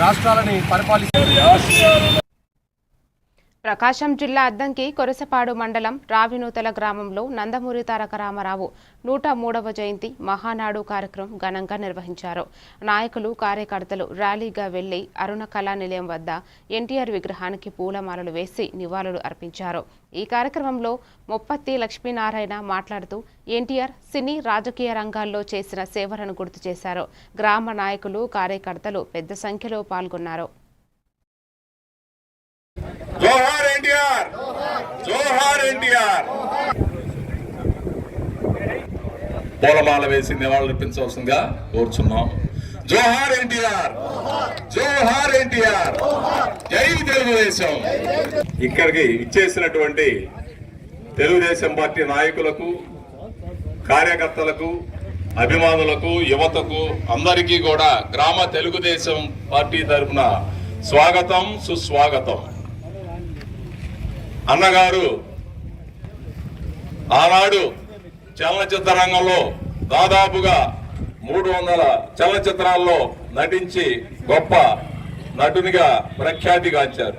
రాష్ట్రాలని పరిపాలిస్తారు. ప్రకాశం జిల్లా అద్దంకి కొరసపాడు మండలం రావినూతల గ్రామంలో నందమూరి తారక రామారావు 103వ జయంతి మహానాడు కార్యక్రమం ఘనంగా నిర్వహించారు. నాయకులు కార్యకర్తలు ర్యాలీగా వెళ్లి అరుణ కళా నిలయం వద్ద ఎన్టీఆర్ విగ్రహానికి పూలమాలలు వేసి నివాళులు అర్పించారు. ఈ కార్యక్రమంలో మొప్పత్తి లక్ష్మీనారాయణ మాట్లాడుతూ ఎన్టీఆర్ సినీ రాజకీయ రంగాల్లో చేసిన సేవలను గుర్తు చేశారు. గ్రామ నాయకులు కార్యకర్తలు పెద్ద సంఖ్యలో పాల్గొన్నారు. జోహార్ ఎన్టీఆర్, జోహార్ ఎన్టీఆర్. పూలమాల వేసి నివాళులర్పించవలసిందిగా కోరుచున్నాం. జోహార్ ఎన్టీఆర్, జోహార్ ఎన్టీఆర్, జై తెలుగుదేశం. ఇక్కడికి ఇచ్చేసినటువంటి తెలుగుదేశం పార్టీ నాయకులకు, కార్యకర్తలకు, అభిమానులకు, యువతకు అందరికీ కూడా గ్రామ తెలుగుదేశం పార్టీ తరఫున స్వాగతం, సుస్వాగతం. అన్నగారు ఆనాడు చలనచిత్ర రంగంలో దాదాపుగా 300 చలనచిత్రాల్లో నటించి గొప్ప నటునిగా ప్రఖ్యాతిగాంచారు.